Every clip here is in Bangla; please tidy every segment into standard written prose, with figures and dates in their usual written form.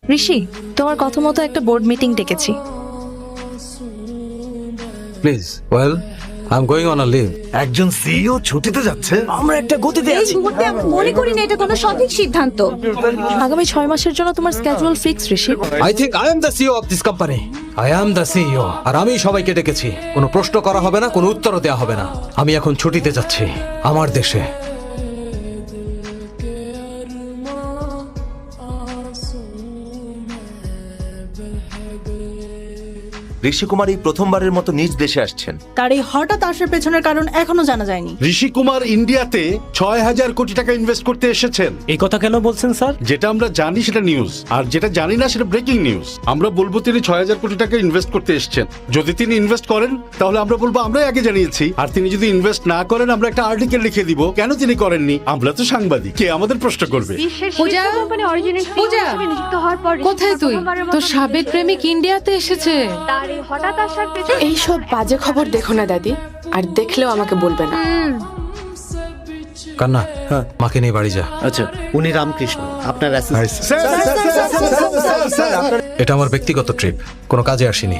ঋষি, তোমার কথা মতো একটা বোর্ড মিটিং ডেকেছি। Please. Well, I am going on a leave. একজন সিইও ছুটিতে যাচ্ছে, আমরা একটা গতিতে এই আছি। মুহূর্তে আমি মনে করি না এটা কোনো সঠিক সিদ্ধান্ত। আগামী 6 মাসের জন্য তোমার schedule fix, Rishi. I think I am the CEO of this company. I am the CEO. আর আমি সবাইকে ডেকেছি। কোনো প্রশ্ন করা হবে না, কোনো উত্তরও দেওয়া হবে না। আমি এখন ছুটিতে যাচ্ছি আমার দেশে। ঋষি কুমার এই প্রথমবারের মতো নিজ দেশে আসছেন। তার এই হঠাৎ আসার পেছনের কারণ এখনো জানা যায়নি। ঋষি কুমার ইন্ডিয়াতে 6,000 কোটি টাকা ইনভেস্ট করতে এসেছেন। এই কথা কেন বলছেন স্যার? যেটা আমরা জানি সেটা নিউজ, আর যেটা জানি না সেটা ব্রেকিং নিউজ। আমরা বলবো তিনি 6,000 কোটি টাকা ইনভেস্ট করতে এসেছেন। যদি তিনি ইনভেস্ট করেন তাহলে আমরা বলবো আমরাই আগে জানিয়েছি, আর তিনি যদি ইনভেস্ট না করেন আমরা একটা আর্টিকেল লিখে দিব কেন তিনি করেননি। আমরা তো সাংবাদিক, কে আমাদের প্রশ্ন করবে? পূজা, পূজা, কোথায় তুই? তোর সাবেক প্রেমিক ইন্ডিয়াতে এসেছে। এইসব বাজে খবর দেখো না দাদি, আর দেখলেও আমাকে বলবে না। কান্না, মাকে নিয়ে বাড়ি যা। আচ্ছা, উনি রামকৃষ্ণ, আপনার এটা আমার ব্যক্তিগত ট্রিপ, কোনো কাজে আসিনি।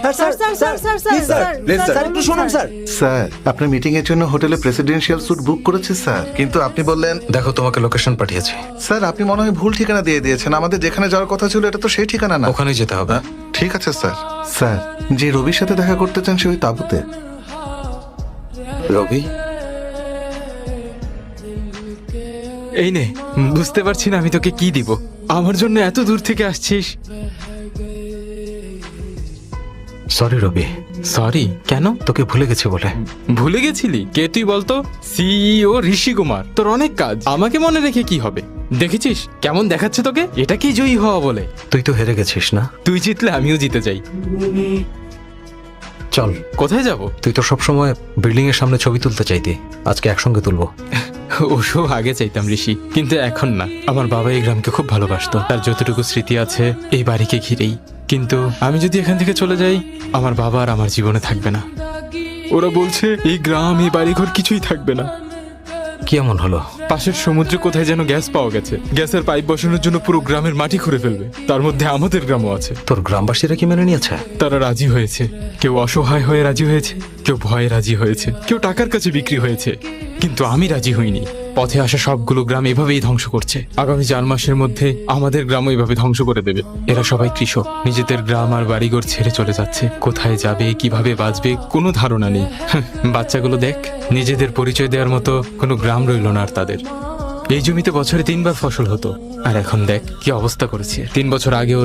স্যার একটু শুনুন স্যার। স্যার, আপনার মিটিং এর জন্য হোটেলে প্রেসিডেন্সিয়াল স্যুট বুক করেছে স্যার, কিন্তু আপনি বললেন। দেখো, তোমাকে লোকেশন পাঠিয়েছি। স্যার, আপনি মনে হয় ভুল ঠিকানা দিয়ে দিয়েছেন। আমাদের যেখানে যাওয়ার কথা ছিল এটা তো সেই ঠিকানা না। ওখানেই যেতে হবে। ঠিক আছে স্যার। স্যার, যে রবির সাথে দেখা করতে চান সে ওই তাঁবুতে। রবি? এই নে, বুঝতে পারছি না আমি তোকে কি দিব। আমার জন্য এত দূর থেকে আসছিস। সরি রবি। সরি কেন? তোকে ভুলে গেছি বলে। ভুলে গেছিলি? কে তুই বলতো? সিইও ঋষি কুমার। তোর অনেক কাজ, আমাকে মনে রেখে কি হবে? দেখেছিস কেমন দেখাচ্ছে তোকে? এটা কি জয়ী হওয়া বলে? তুই তো হেরে গেছিস না। তুই জিতলে আমিও জিতে যাই। চল। কোথায় যাব? তুই তো সবসময় বিল্ডিং এর সামনে ছবি তুলতে চাইতি, আজকে একসঙ্গে তুলবো। ওসব আগে চাইতাম ঋষি, কিন্তু এখন না। আমার বাবা এই গ্রামকে খুব ভালোবাসতো, তার যতটুকু স্মৃতি আছে এই বাড়িকে ঘিরেই। কিন্তু আমি যদি এখান থেকে চলে যাই, আমার বাবা আর আমার জীবনে থাকবে না। ওরা বলছে এই গ্রাম, এই বাড়িঘর কিছুই থাকবে না। কি এমন হলো? পাশের সমুদ্রে কোথায় যেন গ্যাস পাওয়া গেছে। গ্যাসের পাইপ বসানোর জন্য পুরো গ্রামের মাটি খুঁড়ে ফেলবে। তার মধ্যে আমাদের গ্রামও আছে। তোর গ্রামবাসীরা কি মেনে নিয়েছে? তারা রাজি হয়েছে। কেউ অসহায় হয়ে রাজি হয়েছে, কেউ ভয়ে রাজি হয়েছে, কেউ টাকার কাছে বিক্রি হয়েছে। কিন্তু আমি রাজি হইনি। পথে আসা সবগুলো গ্রাম এভাবেই ধ্বংস করছে। আগামী 4 মাসের মধ্যে আমাদের গ্রামও এভাবে ধ্বংস করে দেবে। এরা সবাই কৃষক, নিজেদের গ্রাম আর বাড়িঘর ছেড়ে চলে যাচ্ছে। কোথায় যাবে, কিভাবে বাঁচবে কোনো ধারণা নেই। বাচ্চাগুলো দেখ, নিজেদের পরিচয় দেওয়ার মতো কোনো গ্রাম রইল না আর তাদের। এই জমিতে বছরে 3 বার ফসল হতো, আর এখন দেখ কি অবস্থা করেছে। 3 বছর আগে ওরা